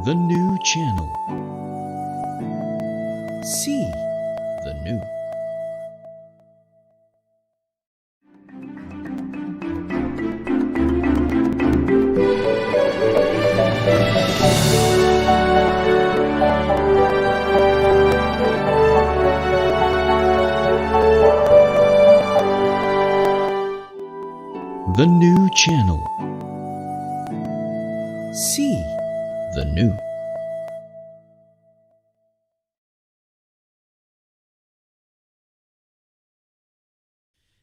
The new channel. See the new. The new channel. See the new.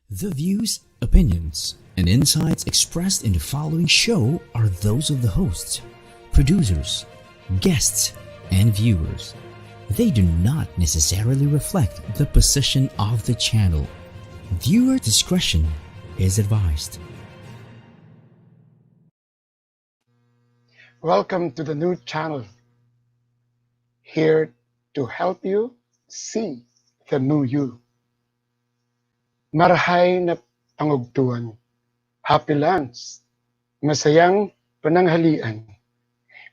The views, opinions, and insights expressed in the following show are those of the hosts, producers, guests, and viewers. They do not necessarily reflect the position of the channel. Viewer discretion is advised. Welcome to the new channel, here to help you see the new you. Marahay na pangugtuan, happy lunch, masayang pananghalian.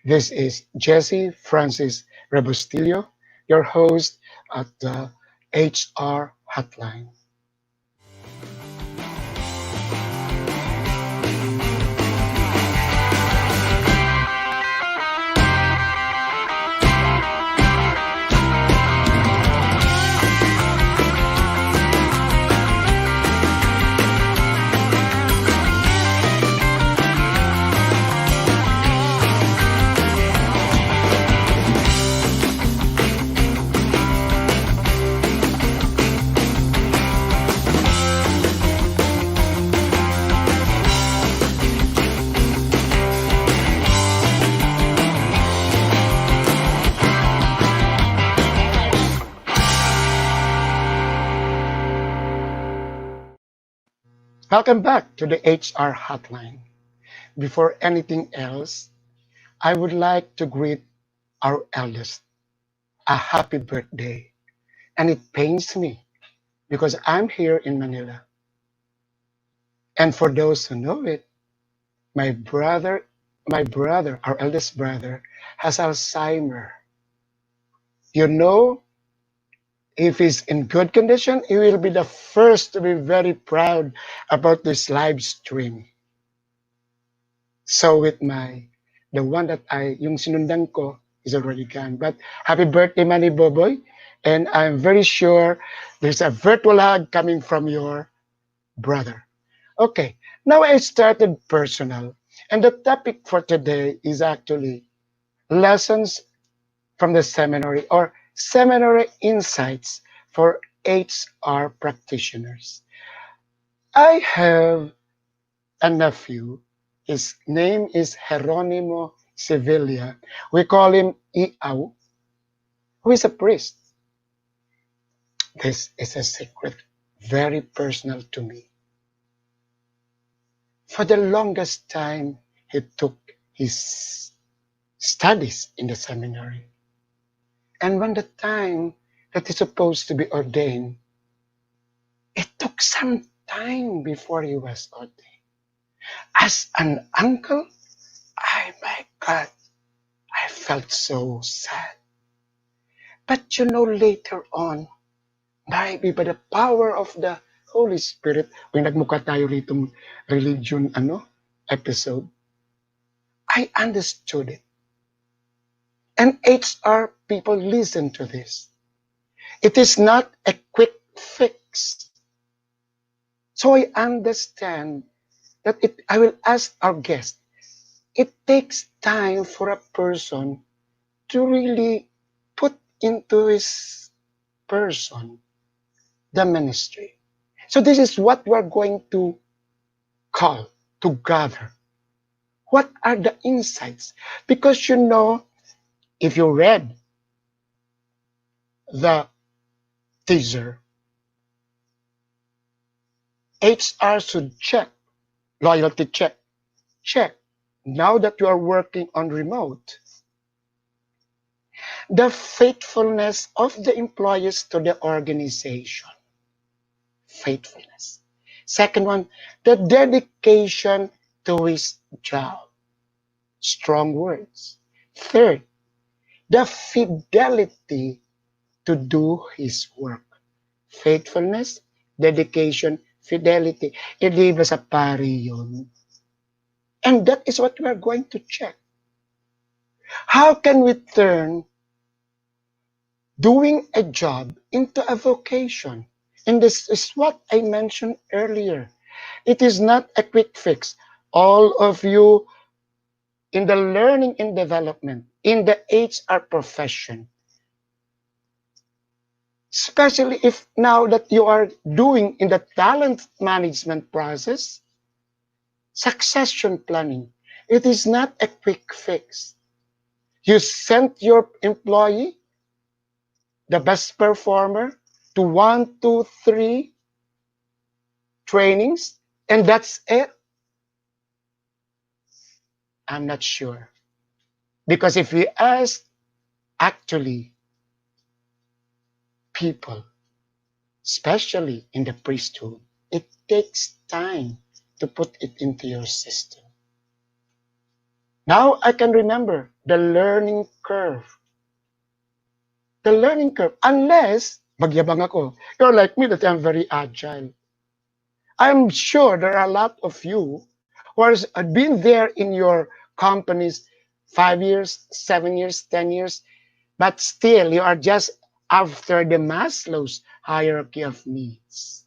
This is Jesse Francis Rebustillo, your host at the HR Hotline. Welcome back to the HR Hotline. Before anything else, I would like to greet our eldest a happy birthday. And it pains me because I'm here in Manila. And for those who know it, my brother, our eldest brother, has Alzheimer. You know, if he's in good condition, he will be the first to be very proud about this live stream. So with the one that yung sinundan ko is already gone. But happy birthday, Manny Boboy. And I'm very sure there's a virtual hug coming from your brother. Okay, now I started personal. And the topic for today is actually lessons from the seminary or seminary insights for HR practitioners. I have a nephew. His name is Jeronimo Sevilla. We call him Iau, who is a priest. This is a secret, very personal to me. For the longest time, he took his studies in the seminary. And when the time that he's supposed to be ordained, it took some time before he was ordained. As an uncle, my God, I felt so sad. But you know, later on, maybe by the power of the Holy Spirit, when nagmukha tayo rito religion episode, I understood it. And HR people listen to this. It is not a quick fix. So I understand that I will ask our guest, it takes time for a person to really put into his person the ministry. So this is what we're going to call, to gather. What are the insights? Because you know, if you read the teaser, HR should check, loyalty check. Now that you are working on remote, the faithfulness of the employees to the organization. Faithfulness. Second one, the dedication to his job. Strong words. Third, the fidelity to do his work. Faithfulness, dedication, fidelity. I-liba sa pari yun. And that is what we are going to check. How can we turn doing a job into a vocation? And this is what I mentioned earlier. It is not a quick fix. All of you in the learning and development, in the HR profession, especially if now that you are doing in the talent management process, succession planning, it is not a quick fix. You sent your employee, the best performer, to 1, 2, 3 trainings, and that's it. I'm not sure. Because if we ask actually people, especially in the priesthood, it takes time to put it into your system. Now I can remember the learning curve. The learning curve, unless, magyabang ako, you're like me that I'm very agile. I'm sure there are a lot of you who have been there in your companies 5 years, 7 years, 10 years, but still you are just after the Maslow's hierarchy of needs.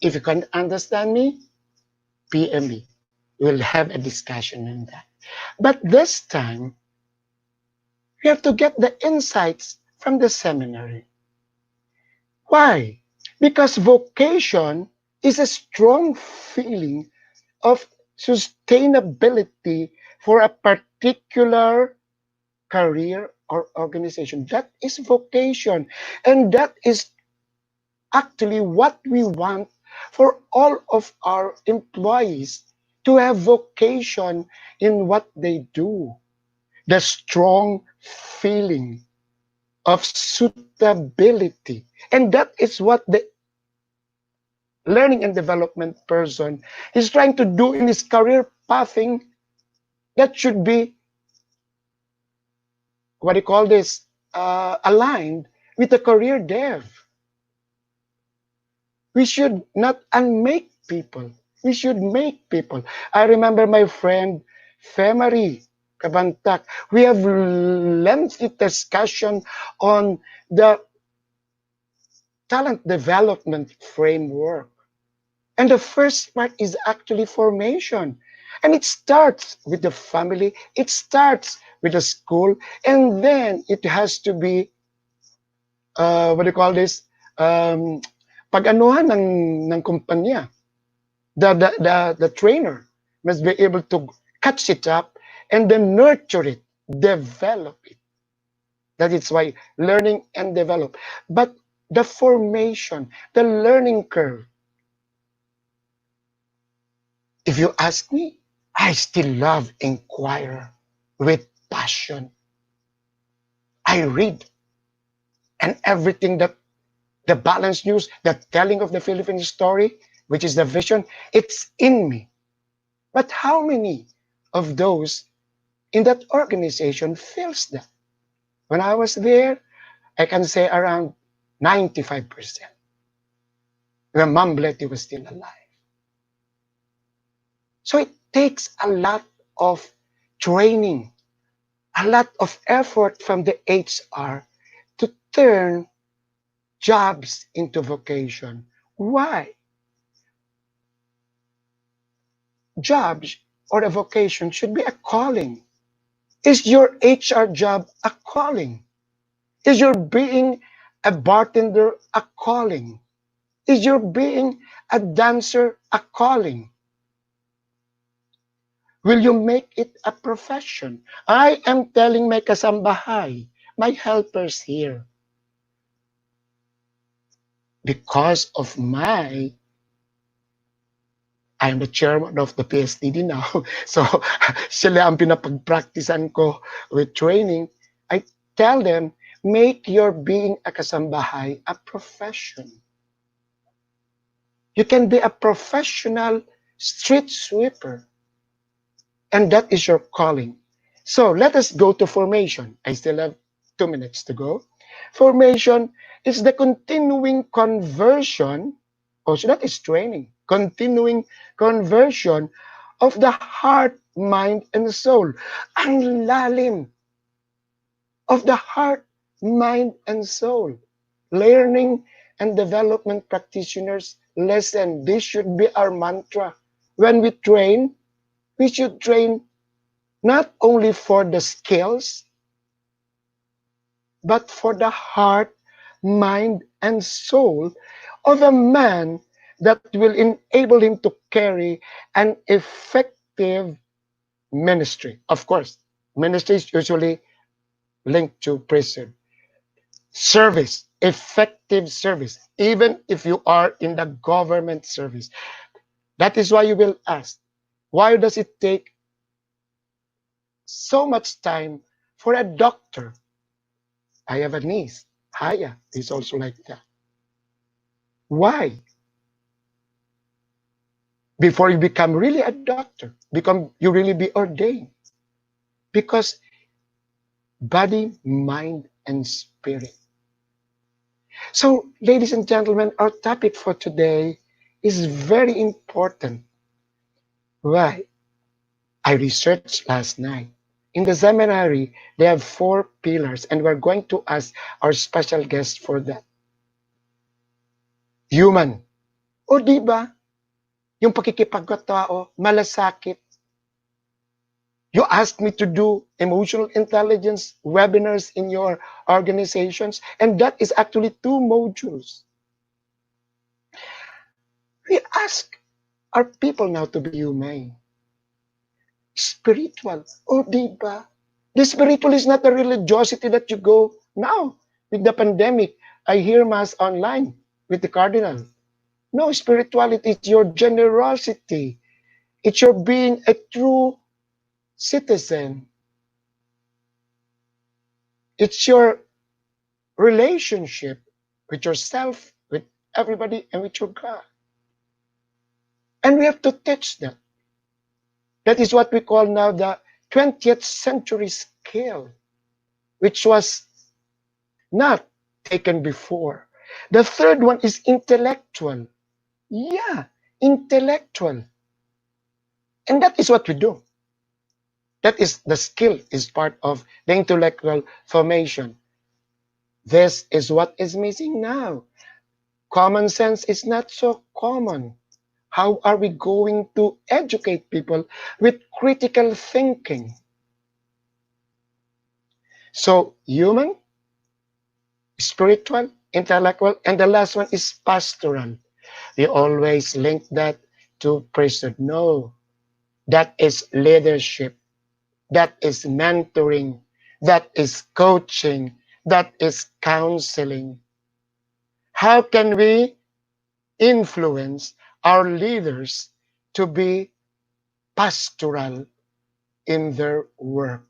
If you can understand me, PM me. We'll have a discussion on that. But this time, we have to get the insights from the seminary. Why? Because vocation is a strong feeling of sustainability for a particular career or organization. That is vocation. And that is actually what we want for all of our employees, to have vocation in what they do. The strong feeling of suitability. And that is what the learning and development person is trying to do in his career pathing. That should be, what do you call this, aligned with the career dev. We should not unmake people. We should make people. I remember my friend Femari Kabantak. We have lengthy discussion on the talent development framework. And the first part is actually formation. And it starts with the family, it starts with the school, and then it has to be, what do you call this, pag-anuhan ng kumpanya. The trainer must be able to catch it up and then nurture it, develop it. That is why learning and develop. But the formation, the learning curve, if you ask me, I still love Inquirer with passion. I read, and everything that the balanced news, the telling of the Philippine story, which is the vision, it's in me. But how many of those in that organization feels that? When I was there, I can say around 95%. When Mom Letty was still alive. So it takes a lot of training, a lot of effort from the HR to turn jobs into vocation. Why? Jobs or a vocation should be a calling. Is your HR job a calling? Is your being a bartender a calling? Is your being a dancer a calling? Will you make it a profession? I am telling my kasambahay, my helpers here, because of I'm the chairman of the PSTD now. So sila ang pinapag-practicean ko with training. I tell them, make your being a kasambahay a profession. You can be a professional street sweeper. And that is your calling. So let us go to formation. I still have 2 minutes to go. Formation is the continuing conversion, so that is training, continuing conversion of the heart, mind, and soul. Ang lalim of the heart, mind, and soul. Learning and development practitioners listen. This should be our mantra. When we should train not only for the skills, but for the heart, mind, and soul of a man that will enable him to carry an effective ministry. Of course, ministry is usually linked to priesthood. Service, effective service, even if you are in the government service. That is why you will ask, why does it take so much time for a doctor? I have a niece, Haya, is also like that. Why? Before you become really a doctor, become you really be ordained. Because body, mind, and spirit. So, ladies and gentlemen, our topic for today is very important. Why? I researched last night. In the seminary, they have 4 pillars, and we're going to ask our special guest for that. Human. O di ba? Yung pakikipagkatao, malasakit. You asked me to do emotional intelligence webinars in your organizations, and that is actually 2 modules. We ask our people now to be humane. Spiritual. O di ba? The spiritual is not a religiosity that you go now with the pandemic. I hear mass online with the cardinal. No, spirituality is your generosity. It's your being a true citizen. It's your relationship with yourself, with everybody, and with your God. And we have to teach that. That is what we call now the 20th century skill, which was not taken before. The third one is intellectual. Yeah, intellectual. And that is what we do. That is the skill, is part of the intellectual formation. This is what is missing now. Common sense is not so common. How are we going to educate people with critical thinking? So, human, spiritual, intellectual, and the last one is pastoral. We always link that to priesthood. No, that is leadership. That is mentoring. That is coaching. That is counseling. How can we influence our leaders to be pastoral in their work?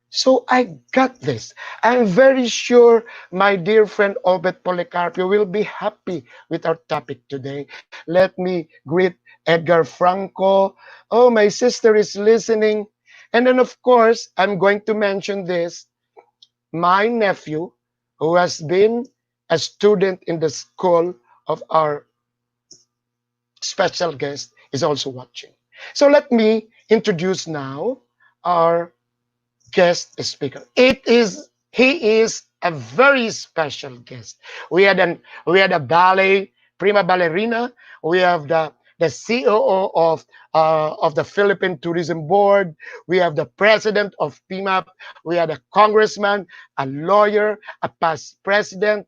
So I got this. I'm very sure my dear friend Obet Policarpio will be happy with our topic today. Let me greet Edgar Franco. Oh, my sister is listening. And then, of course, I'm going to mention this. My nephew, who has been a student in the school of our special guest, is also watching. So let me introduce now our guest speaker. He is a very special guest. We had a ballet prima ballerina. We have the COO of the Philippine Tourism Board. We have the president of PMAP. We had a congressman, a lawyer, a past president.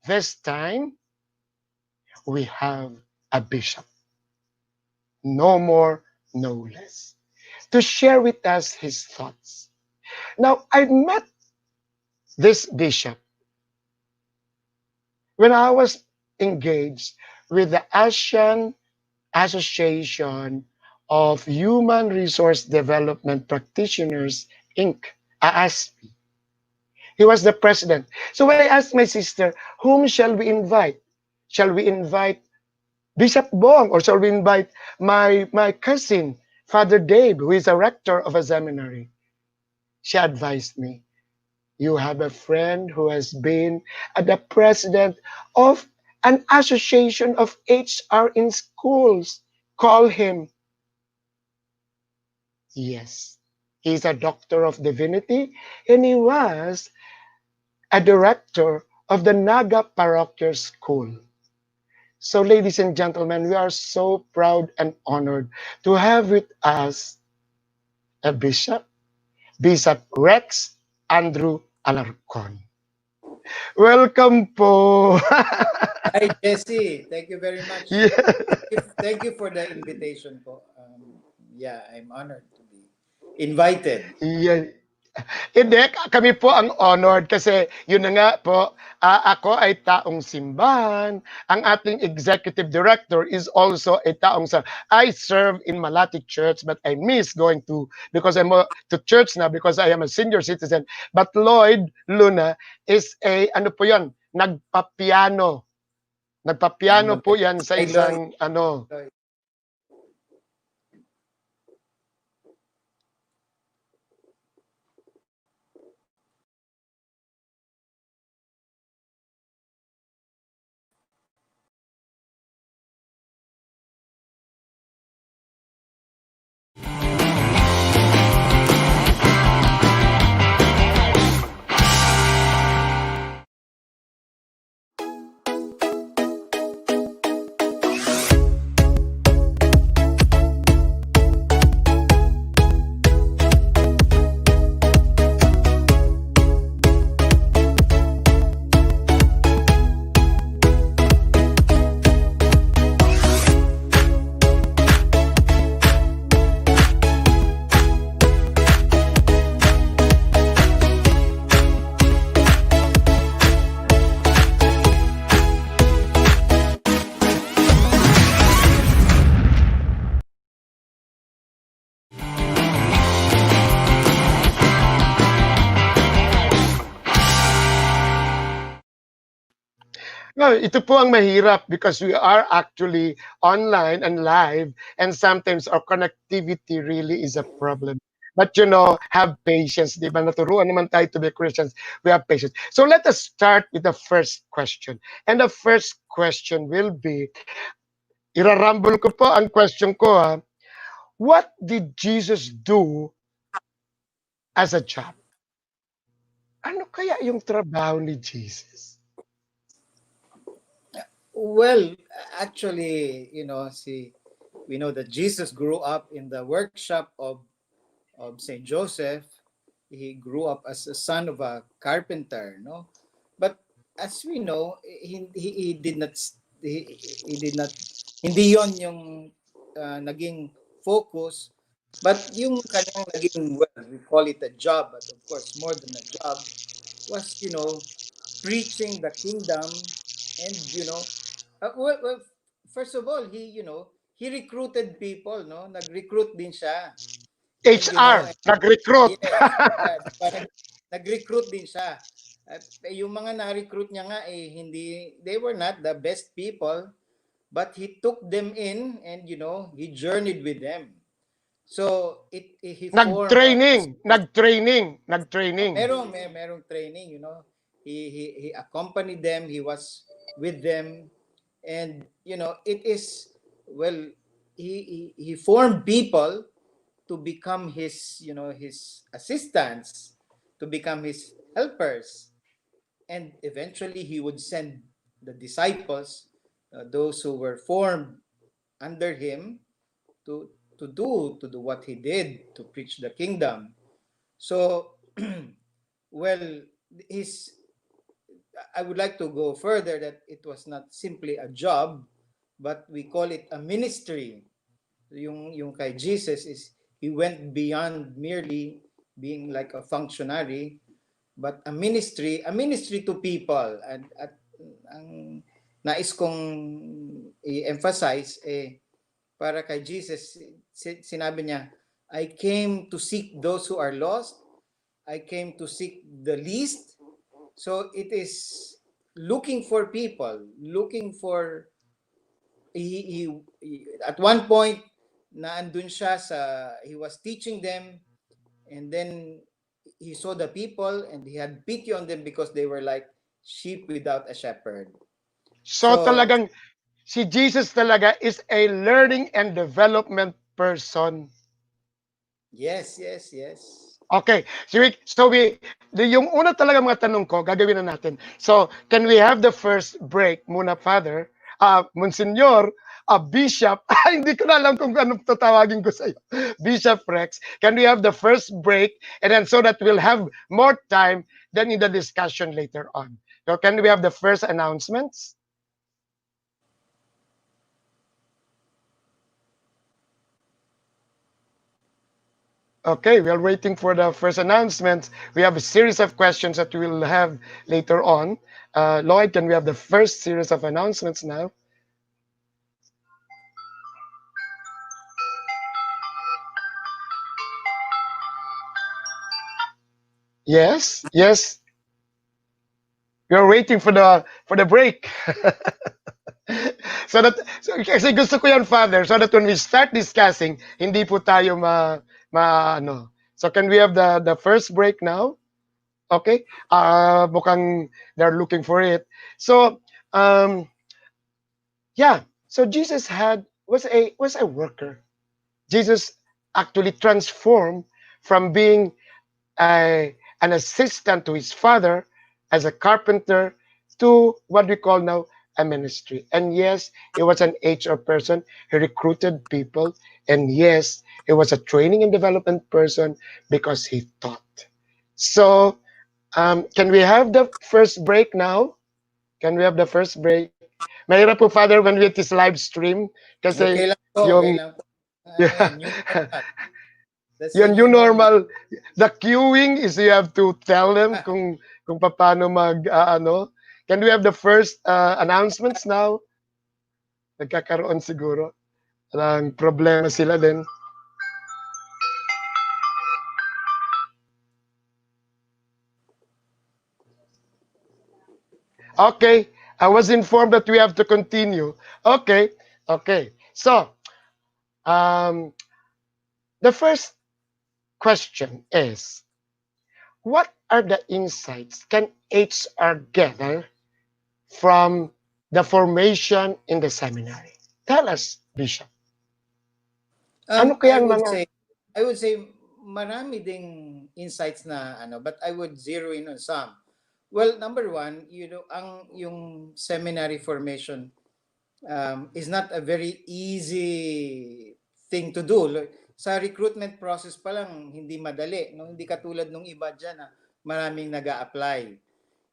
This time we have a bishop. No more, no less. To share with us his thoughts. Now, I met this bishop when I was engaged with the Asian Association of Human Resource Development Practitioners, Inc., AASP. He was the president. So I asked my sister, whom shall we invite? Shall we invite Bishop Bong, or shall we invite my cousin Father Dave, who is a rector of a seminary, she advised me, you have a friend who has been the president of an association of HR in schools. Call him. Yes, he's a doctor of divinity and he was a director of the Naga Parochial School. So, ladies and gentlemen, we are so proud and honored to have with us a bishop, Bishop Rex Andrew Alarcon. Welcome po. Hi, Jesse. Thank you very much. Yeah. Thank you for the invitation po. Yeah, I'm honored to be invited. Yeah. Hindi, kami po ang honored kasi yun na nga po, ako ay taong simbahan, ang ating executive director is also a taong sa I serve in Malati Church but I miss going because I'm to church na because I am a senior citizen. But Lloyd Luna is ano po yan, nagpapiano. Hi, Nagpapiano po Lloyd. yan sa Hi, Lloyd. isang ano. Lloyd. No, ito po ang mahirap because we are actually online and live and sometimes our connectivity really is a problem. But have patience, di ba? Naturuan naman tayo to be Christians. We have patience. So let us start with the first question. And the first question will be, irarumble ko po ang question ko ha. What did Jesus do as a job? Ano kaya yung trabaho ni Jesus? Well, actually, we know that Jesus grew up in the workshop of Saint Joseph. He grew up as a son of a carpenter, no? But as we know, he did not he did not hindi yon yung naging focus, but yung kanyang naging, well, we call it a job, but of course more than a job, was preaching the kingdom. And well, first of all, he recruited people, no? Nag-recruit din siya. And HR, nag-recruit. yes, yeah, diba? Nag-recruit din siya. At yung mga na-recruit niya nga hindi, they were not the best people, but he took them in, and he journeyed with them. So he formed Nag-training. merong training, he accompanied them, he was with them. And it is, well, he formed people to become his assistants, to become his helpers. And eventually he would send the disciples, those who were formed under him, to to do what he did, to preach the kingdom. So well, his I would like to go further, that it was not simply a job, but we call it a ministry. Yung kay Jesus is, he went beyond merely being like a functionary, but a ministry to people. And at ang nais kong i-emphasize, para kay Jesus, sinabi niya, I came to seek those who are lost. I came to seek the least. So it is looking for people, looking for, he at one point, na andun siya he was teaching them, and then he saw the people and he had pity on them because they were like sheep without a shepherd. So So, talagang si Jesus talaga is a learning and development person. yes, yes, yes. Okay. Yung una talaga mga tanong ko, gagawin na natin. So, can we have the first break muna, Father? Monsignor, Bishop, hindi ko na alam kung anong tatawagin ko sa iyo. Bishop Rex, can we have the first break and then so that we'll have more time then in the discussion later on. So, can we have the first announcements? Okay, we are waiting for the first announcements. We have a series of questions that we will have later on. Lloyd, can we have the first series of announcements now? Yes, yes. We are waiting for the break. Kasi gusto ko yan, Father, so that when we start discussing, hindi po tayo ano. So can we have the first break now? Okay? Mukhang they're looking for it. So, yeah. So Jesus was a worker. Jesus actually transformed from being an assistant to his father as a carpenter to what we call now a ministry. And yes, he was an HR person. He recruited people. And yes, he was a training and development person because he taught. So, can we have the first break now? Can we have the first break? Mahirap po, Father, when we this live stream kasi Okay lang po, okay yung lang po. Ano yan, yeah, new normal. That's the yun new yung normal. normal. The queuing is you have to tell them kung paano ano. Can we have the first announcements now? Nagkakaroon siguro ng problema sila din. Okay, I was informed that we have to continue. Okay, okay. So, um, the first question is, what are the insights can HR gather from the formation in the seminary? Tell us, Bishop. Ano kaya I ang would mga... say, I would say marami ding insights na ano, but I would zero in on some. Well, number one, yung seminary formation is not a very easy thing to do. Sa recruitment process pa lang, hindi madali. No? Hindi katulad nung iba dyan na maraming nag apply.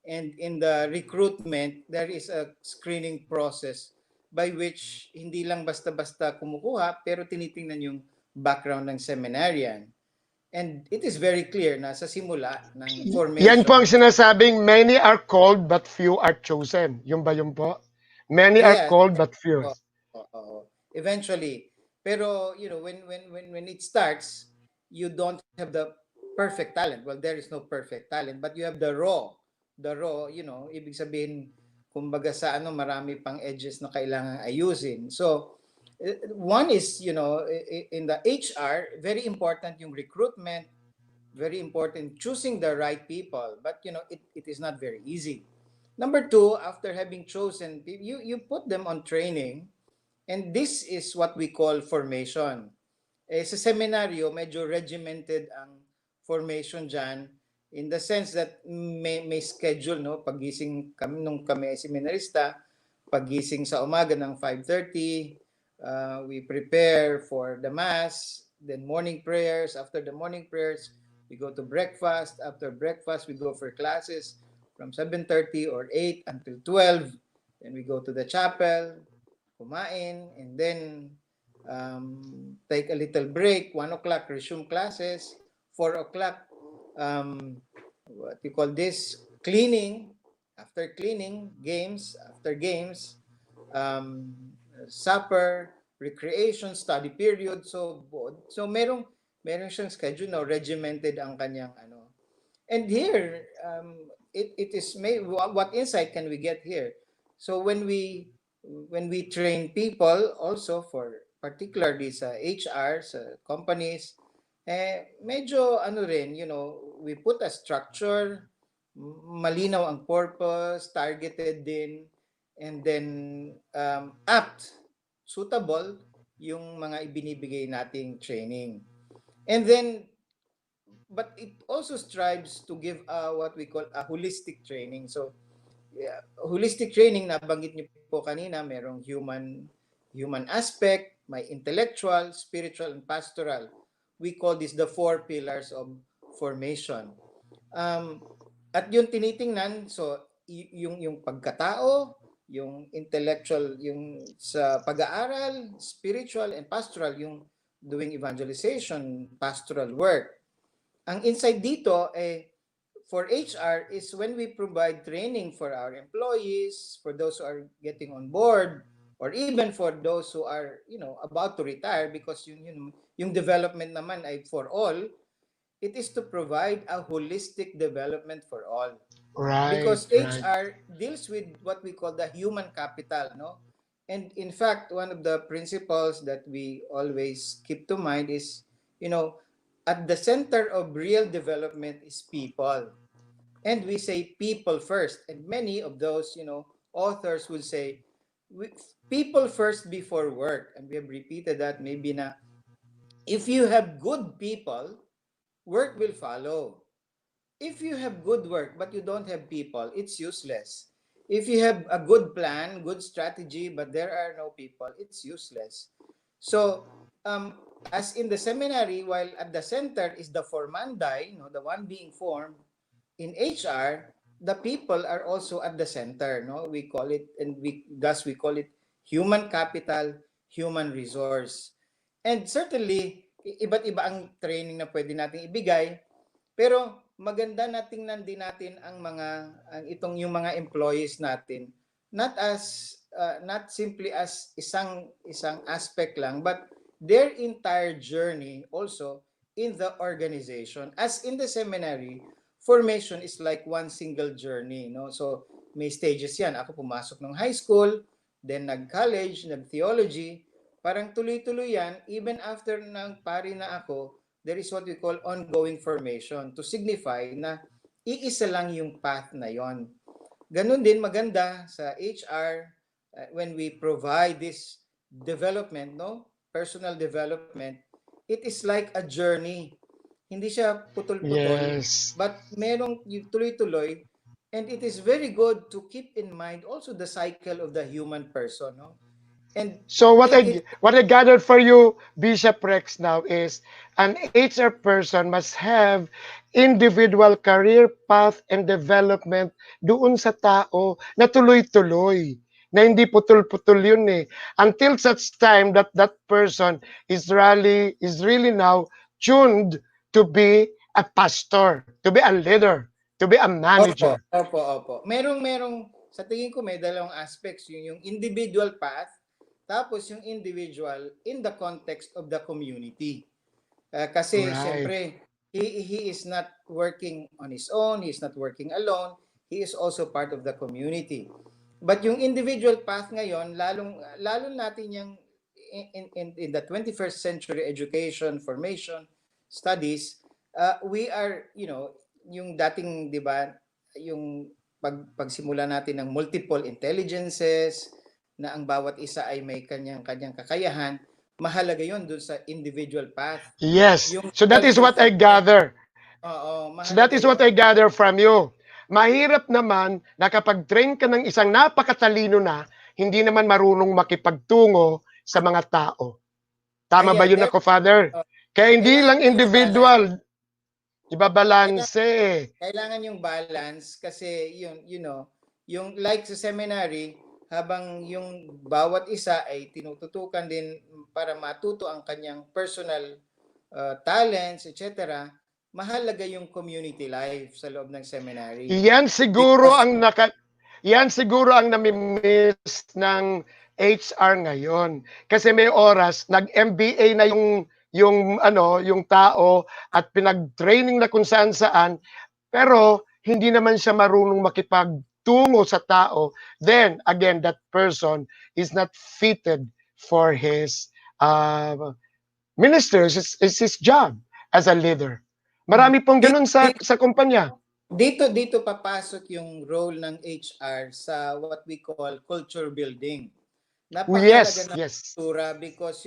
And in the recruitment, there is a screening process by which hindi lang basta-basta kumukuha, pero tinitingnan yung background ng seminarian. And it is very clear na sa simula ng Yan po ang formation, sinasabing, many are called but few are chosen. Yung ba yun po? Many are yeah, called but few. oo, oo, eventually. Pero, when it starts, you don't have the perfect talent. Well, there is no perfect talent, but you have the raw. The raw, ibig sabihin, kumbaga sa marami pang edges na kailangan ayusin. So, one is, in the HR, very important yung recruitment, very important choosing the right people, but it is not very easy. Number two, after having chosen, you put them on training, and this is what we call formation. Sa seminaryo, medyo regimented ang formation dyan, in the sense that may schedule, no? Pagising kami, nung kami ay seminarista, pagising sa umaga ng 5:30, we prepare for the mass, then morning prayers. After the morning prayers, we go to breakfast. After breakfast, we go for classes from 7:30 or 8 until 12. Then we go to the chapel, kumain, and then take a little break. 1 o'clock, resume classes. 4 o'clock, what you call this? Cleaning. After cleaning, games. After games, um, supper, recreation, study period. So merong siyang schedule, no? Regimented ang kanyang ano. And here, it is made. What insight can we get here? So when we train people also for particularly sa HR, sa companies, medyo ano rin, we put a structure, malinaw ang purpose, targeted din, and then apt, suitable yung mga ibinibigay nating training. And then, but it also strives to give what we call a holistic training. So, yeah, holistic training, nabanggit niyo po kanina, merong human aspect, may intellectual, spiritual, and pastoral. We call this the four pillars of formation. Um, at yung tinitingnan, so yung pagkatao, yung intellectual, yung sa pag-aaral, spiritual and pastoral, yung doing evangelization, pastoral work. Ang insight dito for HR is when we provide training for our employees, for those who are getting on board, or even for those who are, about to retire, because yung development naman ay for all. It is to provide a holistic development for all. Right, Because right. HR deals with what we call the human capital, no? And in fact, one of the principles that we always keep to mind is, you know, at the center of real development is people. And we say people first. And many of those, authors will say, people first before work. And we have repeated that maybe na, if you have good people, work will follow. If you have good work but you don't have people, it's useless. If you have a good plan, good strategy, but there are no people, it's useless. So, as in the seminary, while at the center is the formandi, the one being formed, in HR, the people are also at the center. No, we call it, and we call it human capital, human resource, and certainly iba't iba ang training na pwede nating ibigay. Pero maganda na tingnan din natin yung mga employees natin, not simply as isang aspect lang, but their entire journey also in the organization. As in the seminary, formation is like one single journey, no? So may stages 'yan. Ako pumasok ng high school, then nag-college, nag-theology, parang tuloy-tuloy 'yan even after nang pari na ako. There is what we call ongoing formation to signify na iisa lang yung path na yon. Ganun din maganda sa HR when we provide this development, no? Personal development, it is like a journey. Hindi siya putol-putol, Yes. but merong tuloy-tuloy, and it is very good to keep in mind also the cycle of the human person, no? And So it what I gathered for you, Bishop Rex, now is an HR person must have individual career path and development doon sa tao na tuloy-tuloy. Na hindi putol-putol yun eh. Until such time that that person is really now tuned to be a pastor, to be a leader, to be a Opo, manager. opo, opo. Merong sa tingin ko may dalawang aspects, yung individual path, tapos yung individual in the context of the community. Kasi Right. siyempre, he is not working on his own, he is not working alone, he is also part of the community. But yung individual path ngayon, lalo natin yung in the 21st century education, formation, studies, we are, yung dating, 'di ba, yung pagsimula natin ng multiple intelligences, na ang bawat isa ay may kanyang-kanyang kakayahan, mahalaga 'yon doon sa individual path. Yes. Yung So that is what I self-improvement, gather. oo, So that mahalaga is what 'yon. I gather from you. Mahirap naman na kapag train ka ng isang napakatalino na, hindi naman marunong makipagtungo sa mga tao. Tama ba Ayan, yun ako, Father? uh, Kaya hindi kailangan lang yung balance. individual, Kailangan, ibabalanse eh. kailangan yung balance kasi yun, yung like sa seminary, habang yung bawat isa ay tinututukan din para matuto ang kanyang personal talents, etc., mahalaga yung community life sa loob ng seminary. Yan siguro Because, ang nami-miss ng HR ngayon. Kasi may oras nag-MBA na yung tao at pinag-training na kung saan-saan, pero hindi naman siya marunong makipagtungo sa tao. Then again, that person is not fitted for his uh, ministers is his job as a leader. Mm. Marami pong ganun Dito, sa kumpanya. dito papasok yung role ng HR sa what we call culture building. Napakahalaga Yes, ng yes. kultura because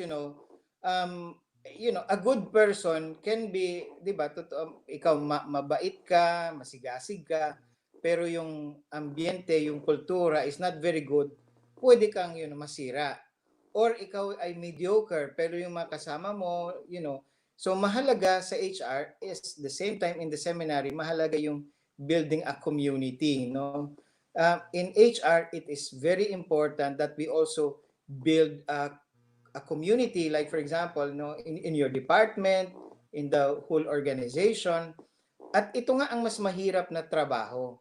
um a good person can be, 'di ba, totoo, ikaw mabait ka, masigasig ka, pero yung ambiente, yung kultura is not very good, pwede kang masira. Or ikaw ay mediocre pero yung mga kasama mo, so mahalaga sa HR is the same time in the seminary, mahalaga yung building a community, no? In HR, it is very important that we also build a community, like for example, no, in your department, in the whole organization. At ito nga ang mas mahirap na trabaho.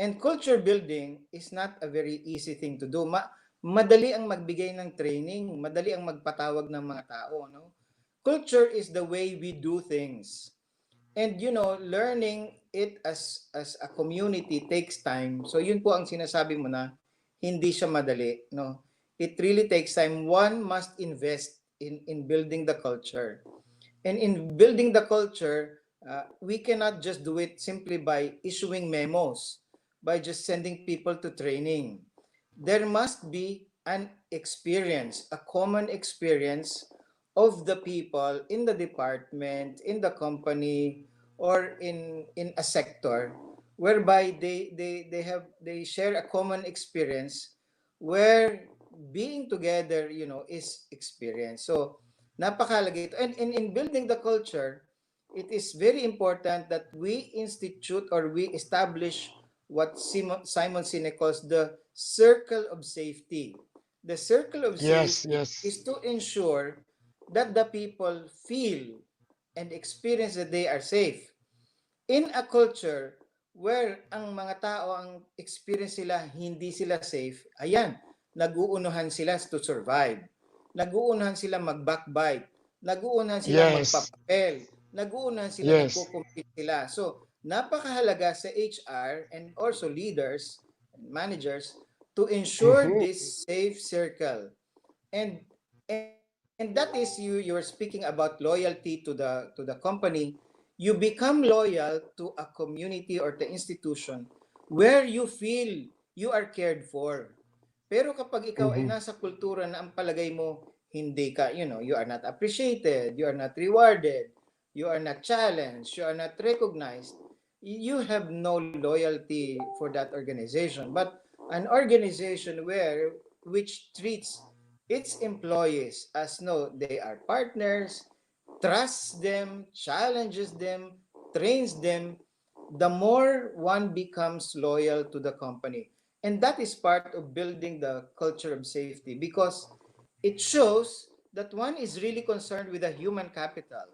And culture building is not a very easy thing to do. Madali ang magbigay ng training, madali ang magpatawag ng mga tao, no? Culture is the way we do things. And learning it as a community takes time. So yun po ang sinasabi mo na hindi siya madali, no? It really takes time. One must invest in building the culture. And in building the culture, we cannot just do it simply by issuing memos, by just sending people to training. There must be an experience, a common experience of the people in the department, in the company, or in a sector, whereby they share a common experience where being together, is experience. So napakahalaga ito. And in building the culture, it is very important that we institute or we establish what Simon Sinek calls the circle of safety. The circle of Yes, safety yes. is to ensure that the people feel and experience that they are safe. In a culture where ang mga tao, ang experience sila, hindi sila safe, ayan, nag-uunuhan sila to survive. Nag-uunahan sila mag-backbite. Nag-uunahan sila Yes, magpapel. Nag-uunahan sila, yes. nagko-compete sila. So, napakahalaga sa HR and also leaders and managers to ensure Mhm. this safe circle. And and that is, you're speaking about loyalty to the company. You become loyal to a community or the institution where you feel you are cared for. Pero kapag ikaw ay Mhm. nasa kultura na ang palagay mo hindi ka, you are not appreciated, you are not rewarded, you are not challenged, you are not recognized, you have no loyalty for that organization. But an organization which treats its employees as no, they are partners, trusts them, challenges them, trains them, the more one becomes loyal to the company. And that is part of building the culture of safety because it shows that one is really concerned with the human capital.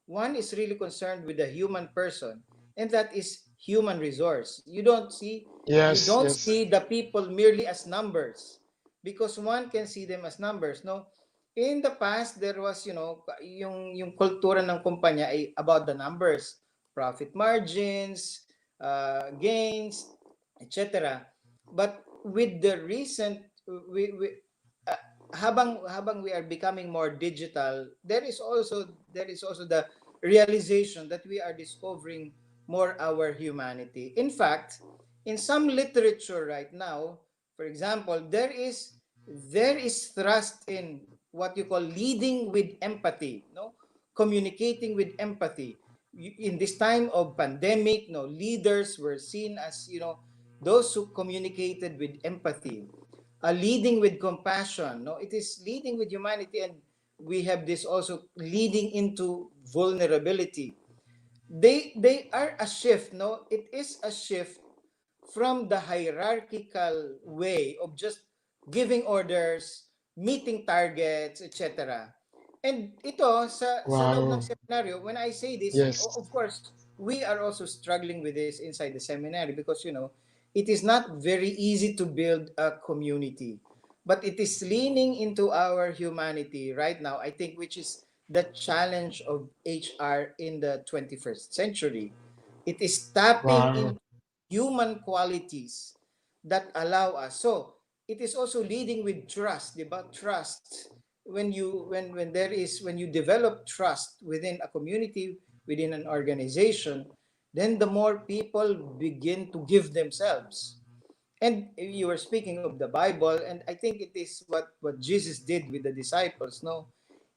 One is really concerned with the human person, and that is human resource. You Yes, don't yes. see the people merely as numbers because one can see them as numbers. No, in the past there was, yung kultura ng kumpanya ay about the numbers, profit margins, gains, etc. But with the recent, we uh, habang we are becoming more digital, there is also the realization that we are discovering more our humanity. In fact, in some literature right now, for example, there is thrust in what you call leading with empathy, no, communicating with empathy. In this time of pandemic, no, leaders were seen as, those who communicated with empathy, leading with compassion, no, it is leading with humanity. And we have this also leading into vulnerability. They are a shift, no, it is a shift from the hierarchical way of just giving orders, meeting targets, etc. And ito sa loob ng Wow. seminaryo, when I say this, Yes. of course, we are also struggling with this inside the seminary because it is not very easy to build a community. But it is leaning into our humanity right now, I think, which is the challenge of HR in the 21st century. It is tapping Wow. into human qualities that allow us. So, it is also leading with trust, di ba? Trust. when you develop trust within a community, within an organization, then the more people begin to give themselves. And you were speaking of the Bible, and I think it is what Jesus did with the disciples. No,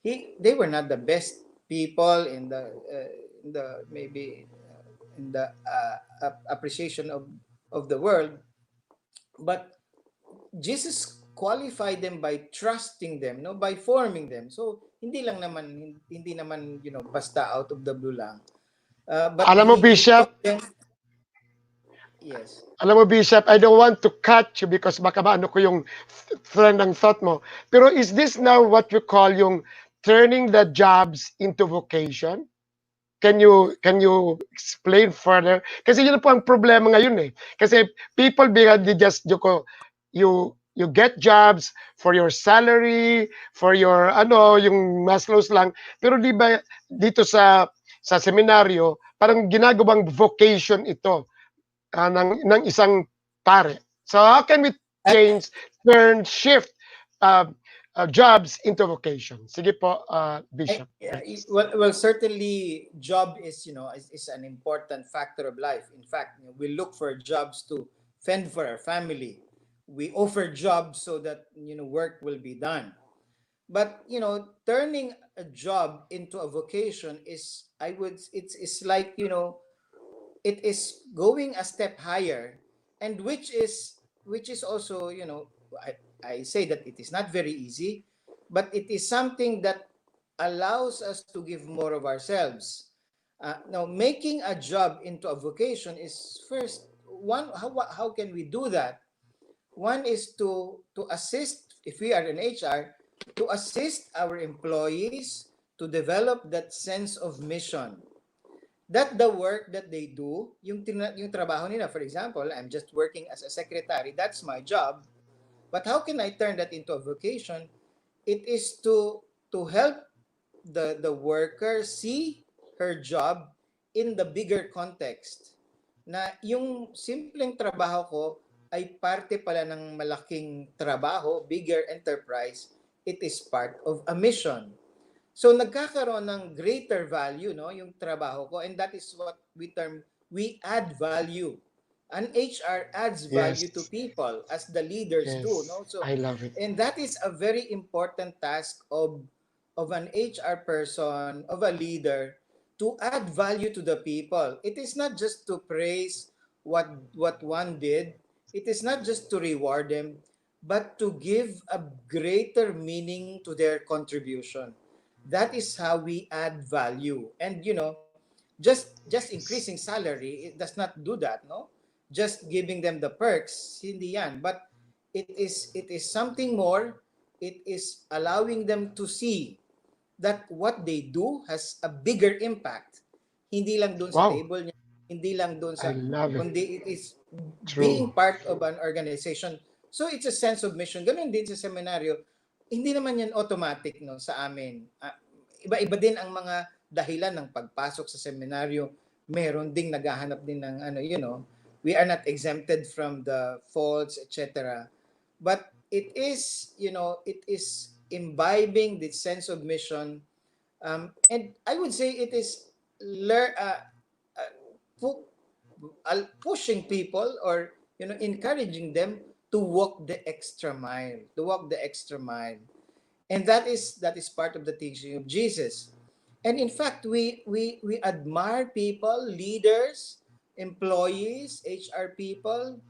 they were not the best people in the maybe in the appreciation of the world, but Jesus qualified them by trusting them, no, by forming them. So hindi naman basta out of the blue lang. But Alam mo, he Bishop, taught them. Yes. Alam mo, Bishop, I don't want to cut you because baka maano ko yung trend ng thought mo. Pero is this now what you call yung turning the jobs into vocation? Can you explain further? Kasi yun po ang problema ngayon eh. Kasi people behind the just you get jobs for your salary, for your yung Maslow's lang. Pero di ba dito sa seminaryo, parang ginagawang vocation ito ng isang pare. So how can we change, turn, shift uh, jobs into vocation? Sige po, Bishop. Please. Well, certainly, job is an important factor of life. In fact, we look for jobs to fend for our family. We offer jobs so that work will be done. But turning a job into a vocation is, it's like it is going a step higher, and which is also I say that it is not very easy, but it is something that allows us to give more of ourselves. Now, making a job into a vocation is first one. How can we do that? One is to assist, if we are in HR, to assist our employees to develop that sense of mission, that the work that they do, yung trabaho nila, for example, I'm just working as a secretary, that's my job. But how can I turn that into a vocation? It is to help the worker see her job in the bigger context. Na yung simpleng trabaho ko ay parte pala ng malaking trabaho, bigger enterprise. It is part of a mission. So nagkakaroon ng greater value, no, yung trabaho ko, and that is what we add value. An HR adds value to Yes. people as the leaders do, Yes. no? So, I love it. and that is a very important task of an HR person, of a leader, to add value to the people. It is not just to praise what one did. It is not just to reward them, but to give a greater meaning to their contribution. That is how we add value. And just increasing Yes. salary, it does not do that, no? Just giving them the perks, hindi yan. But it is something more. It is allowing them to see that what they do has a bigger impact. Hindi lang doon sa Wow. table niya, hindi lang doon I sa, love it. kundi it is being True. part of an organization. So it's a sense of mission. Ganun din sa seminaryo. Hindi naman yan automatic, no, sa amin. Iba-iba din ang mga dahilan ng pagpasok sa seminaryo. Meron ding naghahanap din ng we are not exempted from the faults, etc. But it is imbibing the sense of mission, and I would say it is uh, pu- pushing people, or encouraging them to walk the extra mile, and that is part of the teaching of Jesus. And in fact, we admire people, leaders, employees, HR people,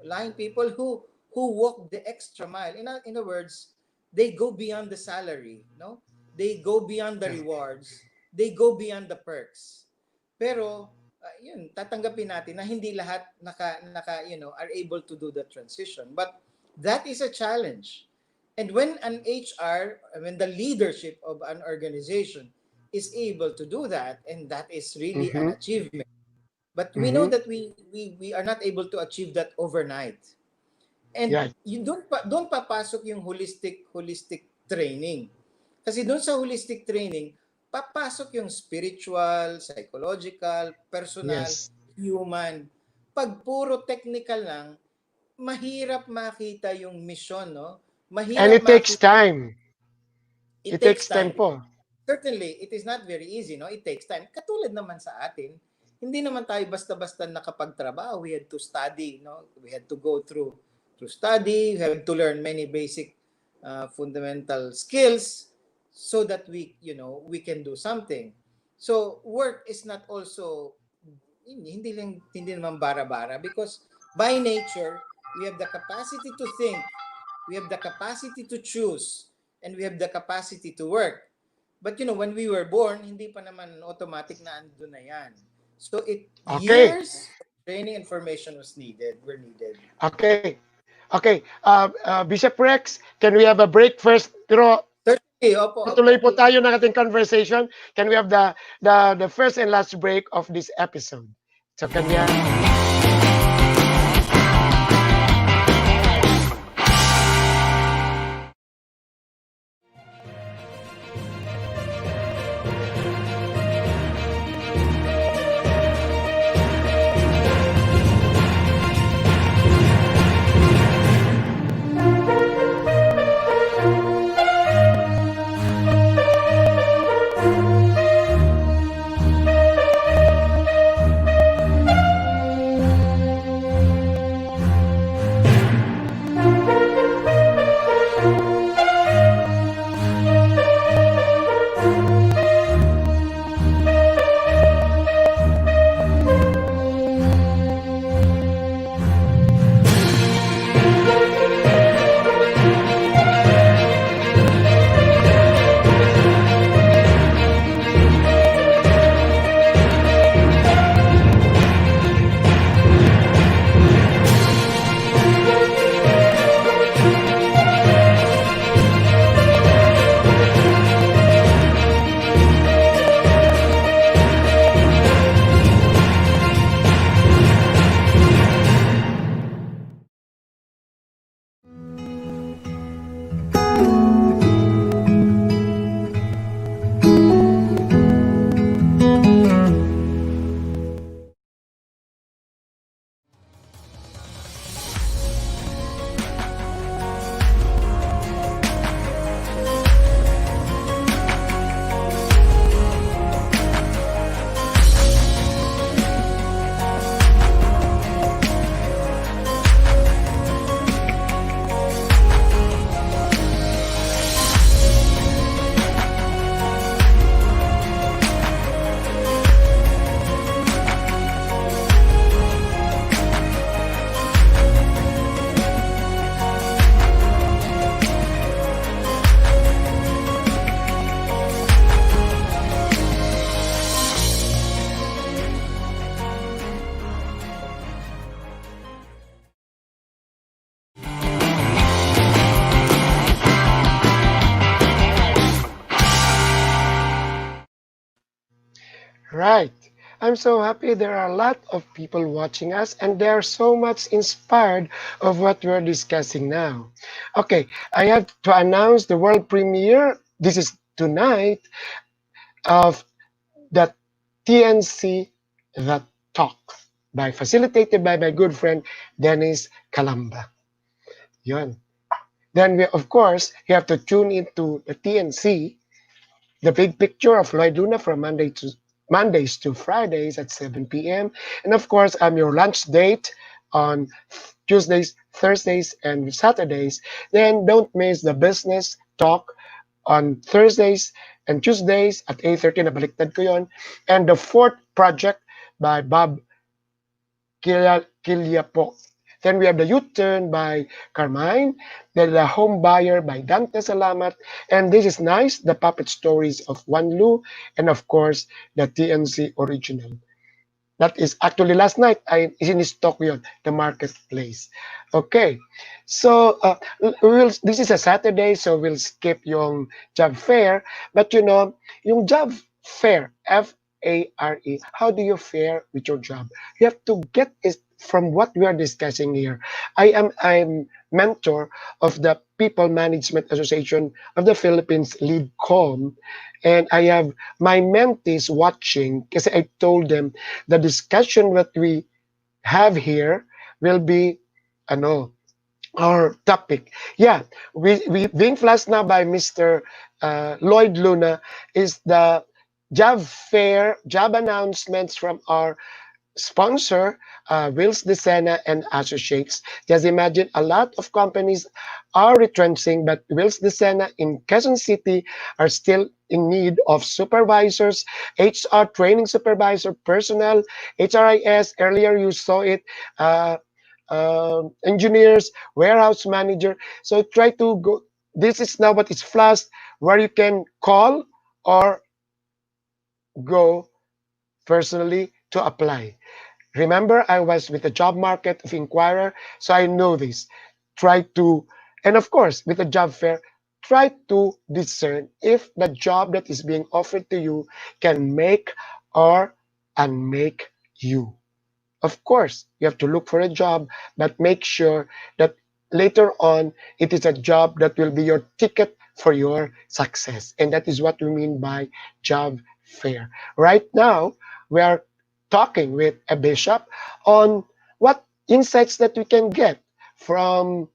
line people who walk the extra mile. In other words, they go beyond the salary, no? They go beyond the Yeah. rewards. They go beyond the perks. Pero yun, tatanggapin natin na hindi lahat are able to do the transition. But that is a challenge. And when the leadership of an organization is able to do that, and that is really an Mm-hmm. achievement. But we know Mm-hmm. that we are not able to achieve that overnight. And Yeah. you doon papasok yung holistic training. Kasi doon sa holistic training, papasok yung spiritual, psychological, personal, Yes. human. Pag puro technical lang, mahirap makita yung mission, no? And Mahirap it takes makita. time. It It takes takes time. tempo. Certainly, it is not very easy, no? It takes time. Katulad naman sa atin, hindi naman tayo basta-basta nakapagtrabaho. We had to study, no? We had to go through study. We have to learn many basic fundamental skills so that we can do something. So work is not also hindi naman bara-bara because by nature we have the capacity to think, we have the capacity to choose, and we have the capacity to work. But when we were born, hindi pa naman automatic na ando na yan. So Okay. years of training and formation were needed. Okay. Okay. Bishop Rex, can we have a break first? Pero Certainly, opo, opo. tuloy po tayo ng ating conversation. Can we have the first and last break of this episode? So can we have... Right. I'm so happy there are a lot of people watching us and they are so much inspired of what we're discussing now. Okay, I have to announce the world premiere. This is tonight of the TNC The Talk facilitated by my good friend Dennis Calamba. Yun. Then we, of course, you have to tune into the TNC, the big picture of Lloyd Luna from Mondays to Fridays at 7 p.m. And of course, I'm your lunch date on Tuesdays, Thursdays, and Saturdays. Then don't miss the business talk on Thursdays and Tuesdays at 8:30. Nabaliktad ko yon. And the fourth project by Bob Quiliapo. Then we have the U-Turn by Carmine, then the Home Buyer by Dante Salamat, and this is nice, the puppet stories of Wan Lu, and of course, the TNC original. That is actually last night, I in-stock yun, the marketplace. Okay, so this is a Saturday, so we'll skip yung job fair, but yung job fair, F-A-R-E, how do you fare with your job? You have to get it from what we are discussing here. I'm mentor of the People Management Association of the Philippines, LeadCom, and I have my mentees watching kasi I told them the discussion that we have here will be our topic. Yeah, we being flashed now by Mr. Lloyd Luna is the job fair, job announcements from our sponsor, Wills Decena and Associates. Just imagine a lot of companies are retrenching, but Wills Decena in Quezon City are still in need of supervisors, HR training supervisor, personnel, HRIS. Earlier you saw it. Uh, Engineers, warehouse manager. So try to go. This is now what is flash, where you can call or go personally to apply. Remember, I was with the job market of Inquirer, so I know this. Try to, and of course, with the job fair, try to discern if the job that is being offered to you can make or unmake you. Of course, you have to look for a job, but make sure that later on it is a job that will be your ticket for your success. And that is what we mean by job fair. Right now, we are talking with a bishop on what insights that we can get from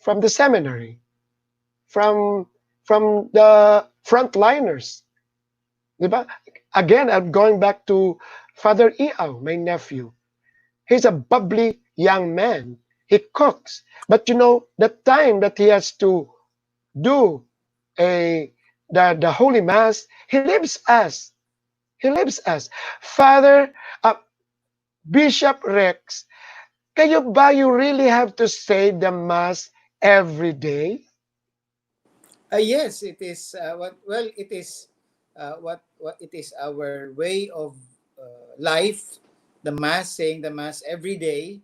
the seminary, from the frontliners. Diba? Again, I'm going back to Father Iao, my nephew. He's a bubbly young man. He cooks. But you know, the time that he has to do a the Holy Mass, he leaves us. He leaves us. Father, Bishop Rex, kayo ba you really have to say the Mass every day? Yes, it is. It is what it is our way of life. The mass, saying the mass every day,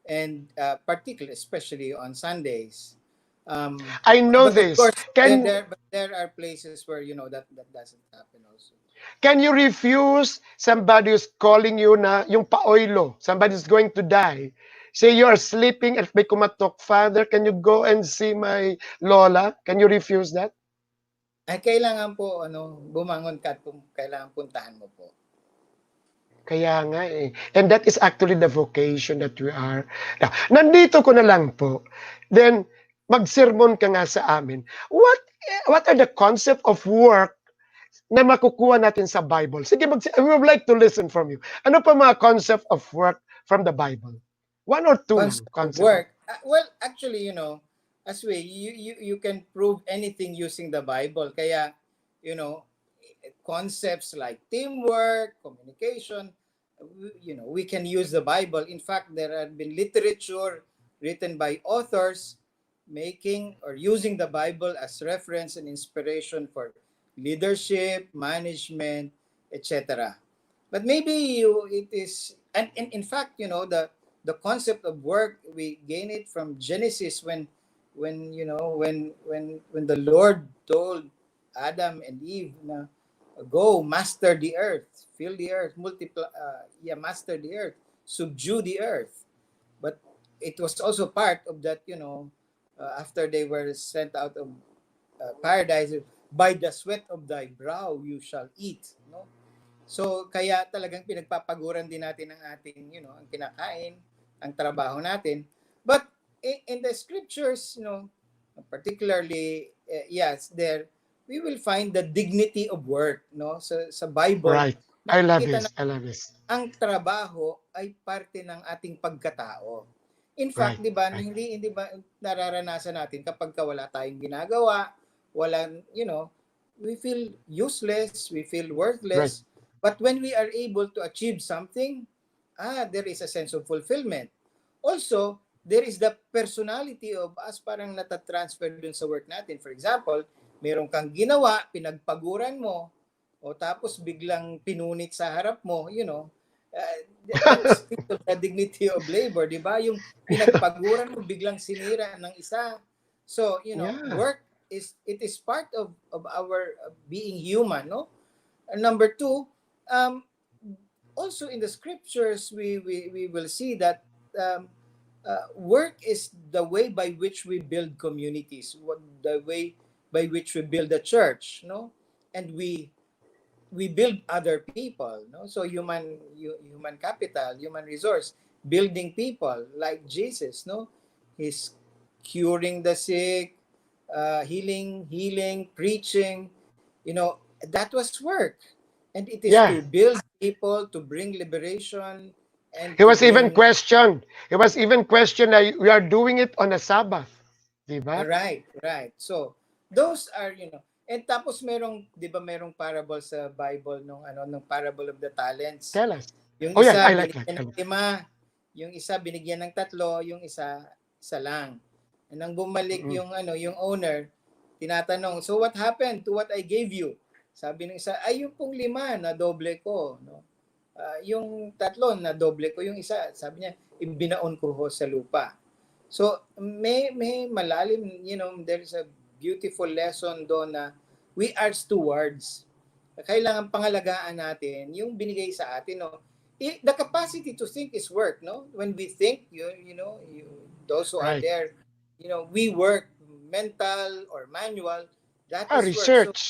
and particularly, especially on Sundays. I know But of this. course, there are places where that doesn't happen also. Can you refuse somebody who's calling you na yung paoilo, somebody's going to die? Say you are sleeping at may kumatok, Father, can you go and see my lola? Can you refuse that? Ay kailangan po bumangon ka at kailangan puntahan mo po. Kaya nga eh. And that is actually the vocation that we are. Now, nandito ko na lang po. Then, mag-sermon ka nga sa amin. What are the concept of work na makukuha natin sa Bible? Sige, we would like to listen from you. Ano pa mga concept of work from the Bible? One or two lang, Concept of concept of. work. Well, actually, as we you can prove anything using the Bible. Kaya, you know, concepts like teamwork, communication, we can use the Bible. In fact, there have been literature written by authors making or using the Bible as reference and inspiration for leadership, management, etc. But maybe it is, and in fact, the concept of work, we gain it from Genesis, when the Lord told Adam and Eve na go master the earth, fill the earth, multiply, master the earth, subdue the earth. But it was also part of that, after they were sent out of paradise, by the sweat of thy brow you shall eat, no? So kaya talagang pinagpapaguran din natin ang ating, ang kinakain, ang trabaho natin. But in the scriptures, particularly, yes, there we will find the dignity of work, no? Sa Bible, Right. I love nakikita na this. I love this. ang trabaho ay parte ng ating pagkatao. In fact, Right. 'di ba, Right. hindi ba nararanasan natin kapag wala tayong ginagawa, walang, we feel useless, we feel Right. worthless. But when we are able to achieve something, there is a sense of fulfillment. Also, there is the personality of us, parang natatransfer dun sa work natin. For example, meron kang ginawa, pinagpaguran mo, o tapos biglang pinunit sa harap mo, that speaks of the dignity of labor, di ba? Yung pinagpaguran mo, biglang sinira ng isa. So, Yeah. work it is part of our being human, no? And number two, um, also in the scriptures, we will see that um, work is the way by which we build communities, the way by which we build a church, no? And we build other people, no? So human capital, human resource, building people like Jesus, no? He's curing the sick, healing, preaching. That was work, and it is Yeah. to build people, to bring liberation, and He to was even bring. questioned. He was even questioned that we are doing it on a Sabbath. Diba? Right, right. So, those are, and tapos merong, 'di ba merong parable sa Bible nung nung parable of the talents. Tell us. Yung Oh yeah, isa I like that. binigyan ng 5, yung isa binigyan ng 3, yung isa isa lang. And nang bumalik Mm-mm. yung yung owner, tinatanong, "So what happened to what I gave you?" Sabi ng isa, "Ay yung pong 5 na doble ko, no? Yung 3 na doble ko, yung isa, sabi niya, ibinaon ko ho sa lupa." So may malalim, there is a beautiful lesson doon na we are stewards. Kailangan pangalagaan natin yung binigay sa atin, no. The capacity to think is work, no. When we think, those who are Right. there, we work, mental or manual, that Ah, is work. So research.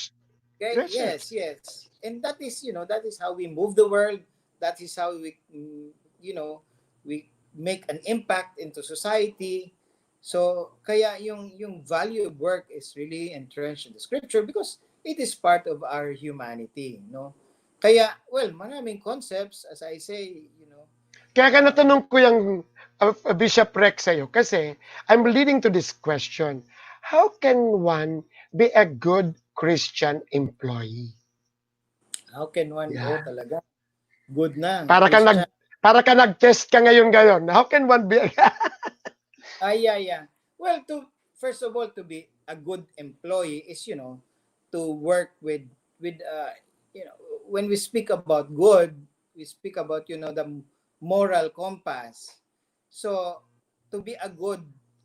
okay, Research. yes, yes. And that is how we move the world. That is how we, we make an impact into society. So, kaya yung value of work is really entrenched in the scripture because it is part of our humanity, no? Kaya, well, maraming concepts, as I say, Kaya ka um, natanong ko yung Bishop Rex sa'yo kasi I'm leading to this question. How can one be a good Christian employee? how can one, Yeah. talaga, good na, Para ka nag Christian. para ka nag-test ka ngayon. How can one be Yeah, yeah. Well, first of all, to be a good employee is, to work with when we speak about good, we speak about, the moral compass. So, to be a good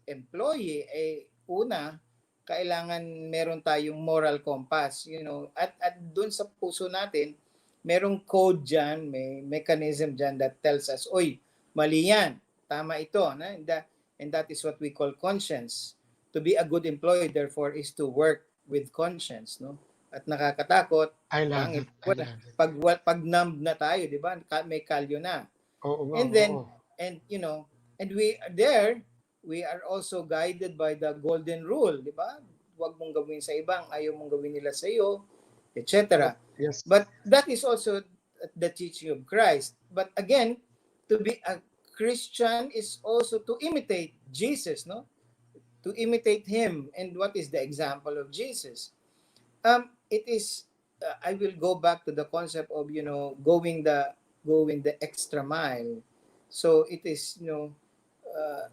employee, una, kailangan meron tayong moral compass, at doon sa puso natin, merong code diyan, may mechanism diyan that tells us, oy, mali yan, tama ito, na? And that is what we call conscience. To be a good employee, therefore, is to work with conscience, no? At nakakatakot, I love pangit. it. I Wala, love it. pag numb na tayo, di ba? May kalyo na. Oo nga, And then, oo. and and we are also guided by the golden rule, di ba? Huwag mong gawin sa ibang, ayaw mong gawin nila sa iyo, etc. Yes. But that is also the teaching of Christ. But again, to be a Christian is also to imitate Jesus, no? To imitate him. And what is the example of Jesus? It is I will go back to the concept of, going the extra mile. So it is, uh,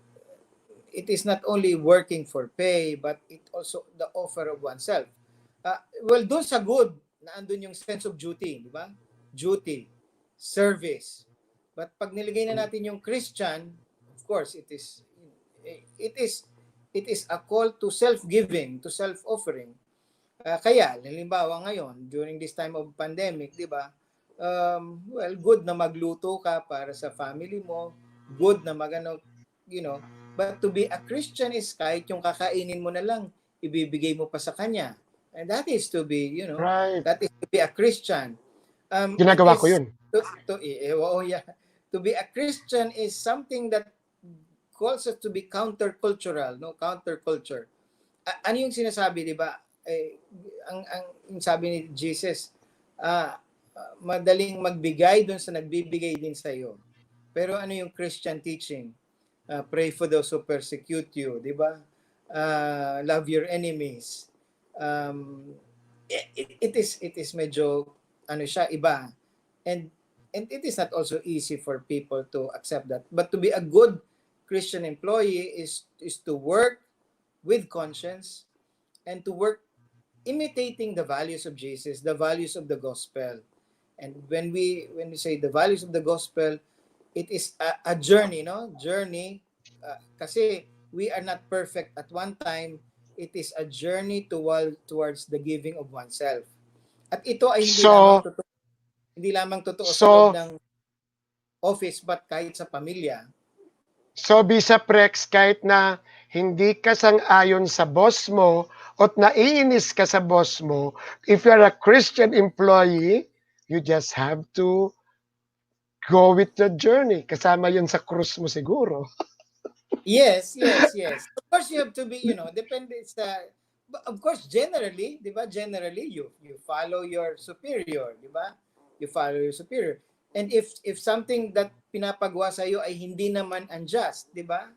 it is not only working for pay, but it also the offer of oneself. Well, doon sa good, naandun yung sense of duty, di ba? Duty, service. But pag niligay na natin yung Christian, of course, it is it is a call to self-giving, to self-offering. Kaya, halimbawa ngayon, during this time of pandemic, di ba, well, good na magluto ka para sa family mo, good na magano, but to be a Christian is kahit yung kakainin mo na lang, ibibigay mo pa sa kanya. And that is to be, Right. that is to be a Christian. It Ginagawa ko is yun. oh yeah, to be a Christian is something that calls us to be countercultural, no? Counterculture. Ano yung sinasabi, di ba? Yung sabi ni Jesus, madaling magbigay doon sa nagbibigay din sa iyo. Pero ano yung Christian teaching? Pray for those who persecute you, di ba? Love your enemies. It is medyo siya iba. And it is not also easy for people to accept that. But to be a good Christian employee is to work with conscience and to work imitating the values of Jesus, the values of the gospel. And when we say the values of the gospel, it is a journey, no? Journey, kasi we are not perfect at one time. It is a journey towards the giving of oneself. At ito ay So, hindi lamang totoo sa loob so, ng office, but kahit sa pamilya. so Bishop Rex, kahit na hindi ka sang-ayon sa boss mo at naiinis ka sa boss mo, if you're a Christian employee, you just have to go with the journey. Kasama yun sa cruise mo siguro. Yes, yes, yes. Of course, you have to be, depende sa But of course, generally, di ba? Generally, you follow your superior, di ba? You follow your superior. And if something that pinapagawa sa iyo ay hindi naman unjust, di ba?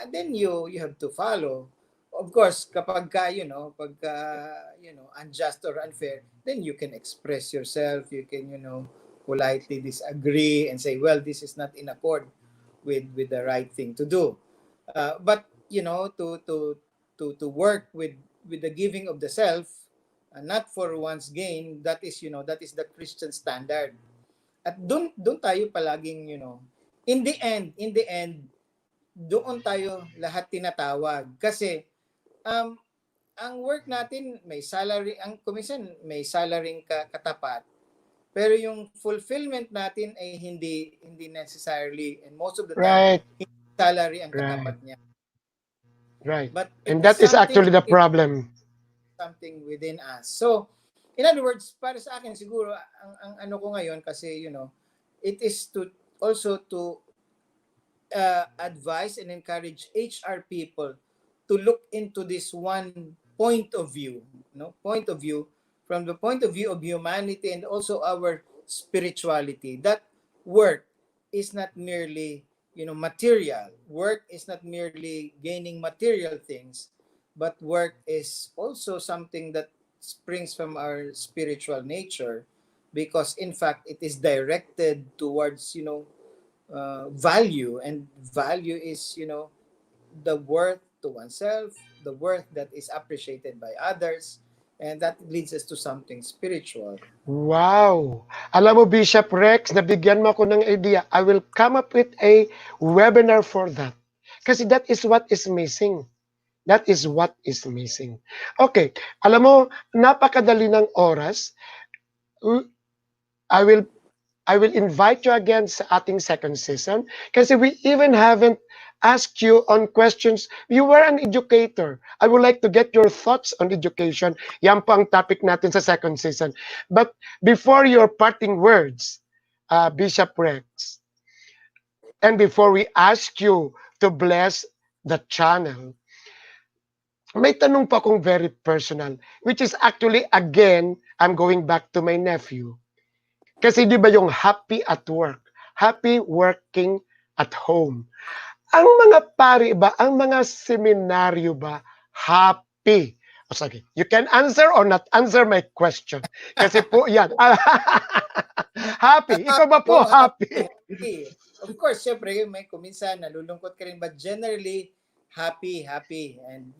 Then you have to follow. Of course, kapag ka, pagka, unjust or unfair, then you can express yourself. You can, politely disagree and say, well, this is not in accord with the right thing to do. But, to work with the giving of the self, not for one's gain, that is the Christian standard. At doon tayo palaging, in the end, doon tayo lahat tinatawag kasi um ang work natin may salary, ang kuminsan may salary katapat, pero yung fulfillment natin ay hindi necessarily, and most of the time Right, hindi salary ang right, katapat niya, right. but it And is that is something actually the within, problem. within us. So in other words, para sa akin siguro ang ano ko ngayon, kasi it is to also to advise and encourage HR people to look into this one point of view, point of view, from the point of view of humanity and also our spirituality. That work is not merely, material. Work is not merely gaining material things, but work is also something that springs from our spiritual nature, because in fact it is directed towards, value, and value is, the worth to oneself, the worth that is appreciated by others, and that leads us to something spiritual. Wow! Alam mo, Bishop Rex, nabigyan mo ako ng idea. I will come up with a webinar for that. Kasi that is what is missing. That is what is missing. Okay, alam mo, napakadali ng oras. I will I will invite you again sa ating second season kasi we even haven't asked you on questions. You were an educator. I would like to get your thoughts on education. Yan po ang topic natin sa second season. But before your parting words, Bishop Rex, and before we ask you to bless the channel, may tanong pa akong very personal, which is actually, again, I'm going back to my nephew. Kasi di ba yung happy at work, happy working at home. Ang mga pari ba, ang mga seminaryo ba, happy? O sige, you can answer or not answer my question. Kasi po yan. Happy. Ikaw ba po happy? Happy. Of course, syempre, may kuminsan nalulungkot ka rin, but generally, happy. And,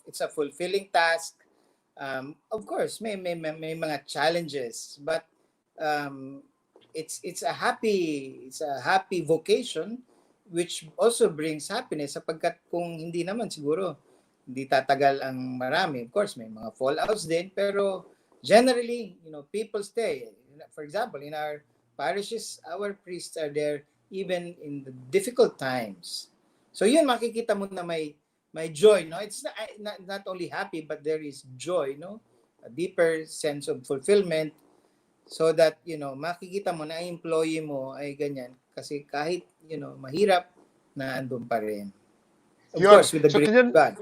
it's a fulfilling task. Of course, may mga challenges, but um, it's a happy vocation, which also brings happiness, sapagkat kung hindi naman siguro hindi tatagal ang marami. Of course, may mga fallouts din, pero generally, people stay. For example, in our parishes, our priests are there even in the difficult times. So yun, makikita mo na may joy, no? It's not only happy, but there is joy, no? A deeper sense of fulfillment, so that, makikita mo na ang employee mo ay ganyan kasi kahit, mahirap, na andun pa rin. Of Yun. course, with the So, grace of God.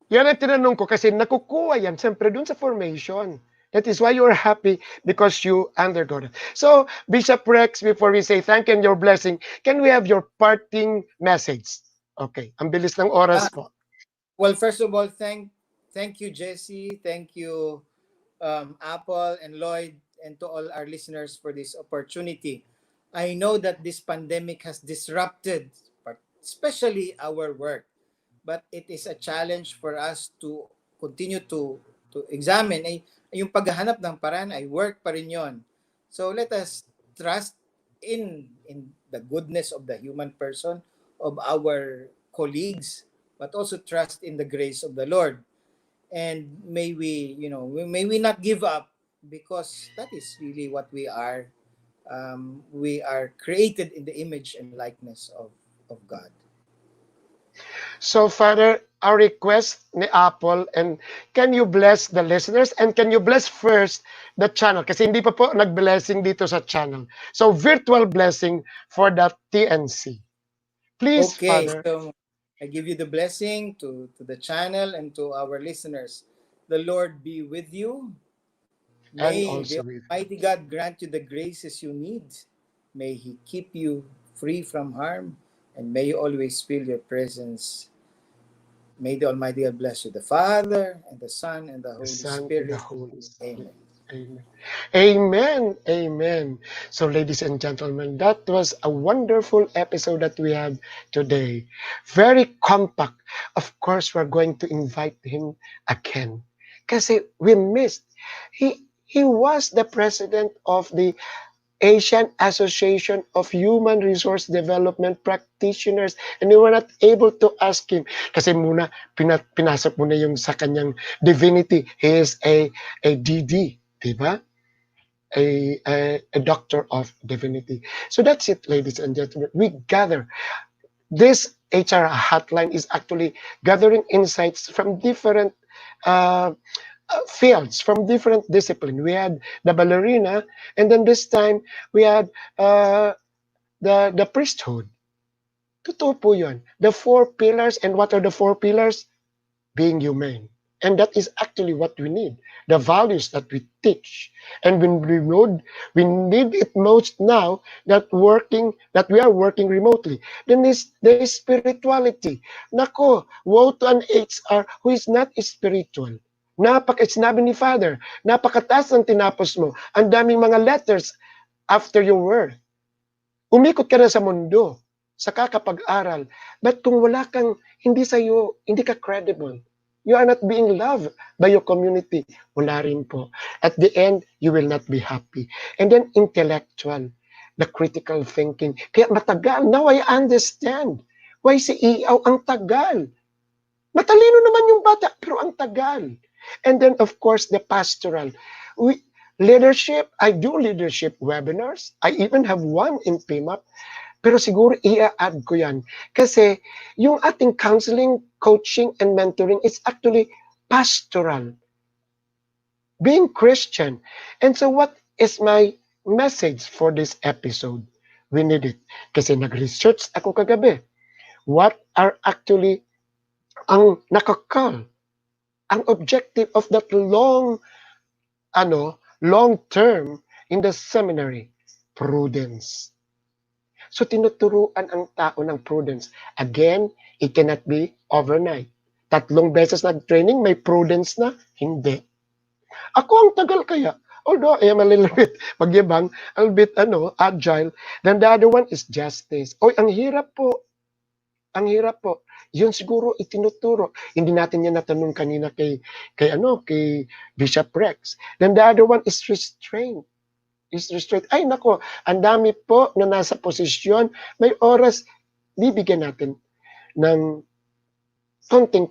yan ang tinanong ko kasi nakukuha yan siyempre dun sa formation. That is why you're happy because you undergo it. So, Bishop Rex, before we say thank you and your blessing, can we have your parting message? Okay, ang bilis ng oras po. Well, first of all, thank you, Jesse. Thank you, Apple and Lloyd, and to all our listeners for this opportunity. I know that this pandemic has disrupted, especially our work, but it is a challenge for us to continue to examine. Yung paghahanap ng paraan ay work pa rin yon. So let us trust in the goodness of the human person, of our colleagues, but also trust in the grace of the Lord. And may we not give up, because that is really what we are. We are created in the image and likeness of God. So, Father, our request ni Apple, and can you bless the listeners and can you bless first the channel? Kasi hindi pa po nag-blessing dito sa channel. So, virtual blessing for the TNC. Please, Okay, Father. so I give you the blessing to the channel and to our listeners. The Lord be with you. and May the also with you. Almighty God grant you the graces you need. May He keep you free from harm, and may you always feel your presence. May the Almighty God bless you, the Father, and the Son, and the The Holy Son and the Spirit. Holy Spirit. Amen. Amen. Amen. Amen. So, ladies and gentlemen, that was a wonderful episode that we had today. Very compact. Of course, we're going to invite him again. Kasi we missed. He was the president of the Asian Association of Human Resource Development Practitioners, and we were not able to ask him kasi muna pinasok muna yung sa kanyang divinity. He is a DD, di ba? A doctor of divinity. So that's it, ladies and gentlemen. We gather. This HR hotline is actually gathering insights from different uh, fields, from different disciplines. We had the ballerina, and then this time we had uh, the priesthood. Totoo po yun. The four pillars, and what are the four pillars? Being humane. And that is actually what we need. The values that we teach. And when we need it most now that we are working remotely. Then there is spirituality. Nako, woe to an HR who is not spiritual. Sinabi ni Father, napakataas ng tinapos mo. Ang daming mga letters after your word. Umikot ka na sa mundo sa kakapag-aral. But kung wala kang, hindi sa'yo, hindi ka credible. You are not being loved by your community. Wala rin po. At the end, you will not be happy. And then intellectual, the critical thinking. Kaya matagal. Now I understand why si Iaw ang tagal. Matalino naman yung bata, pero ang tagal. And then, of course, the pastoral. Leadership, I do leadership webinars. I even have one in PMAP. Pero siguro i-add ko yan. Kasi yung ating counseling, coaching, and mentoring is actually pastoral. Being Christian. And so what is my message for this episode? We need it. Kasi nag-research ako kagabi. What are actually ang nakakal, ang objective of that long term in the seminary? Prudence. So tinuturuan ang tao ng prudence. Again, it cannot be overnight. 3 beses nag-training, may prudence na? Hindi. Ako ang tagal kaya. Although I am a little bit magyabang, a little bit agile. Then the other one is justice. Oy, ang hirap po. Ang hirap po. Yun siguro itinuturo. Hindi natin yan natanong kanina kay Bishop Rex. Then the other one is restraint. Ay nako, ang dami po na nasa posisyon. May oras, bibigyan natin ng konting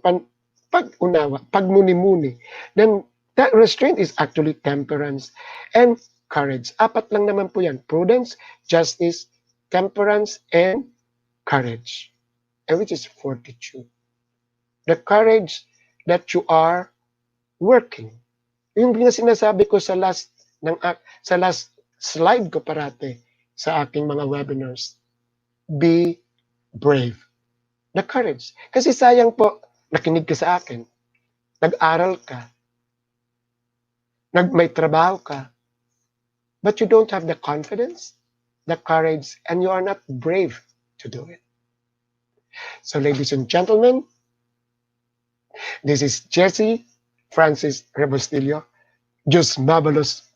pag-unawa, pagmuni-muni. Then that restraint is actually temperance and courage. 4 lang naman po yan. Prudence, justice, temperance, and courage. And which is fortitude. The courage that you are working. Yung sinasabi ko sa last slide ko parate sa aking mga webinars. Be brave. The courage. Kasi sayang po, nakinig ka sa akin. Nag-aral ka. May trabaho ka. But you don't have the confidence, the courage, and you are not brave to do it. So ladies and gentlemen, this is Jesse Francis Rebustillo. Diyos mabalos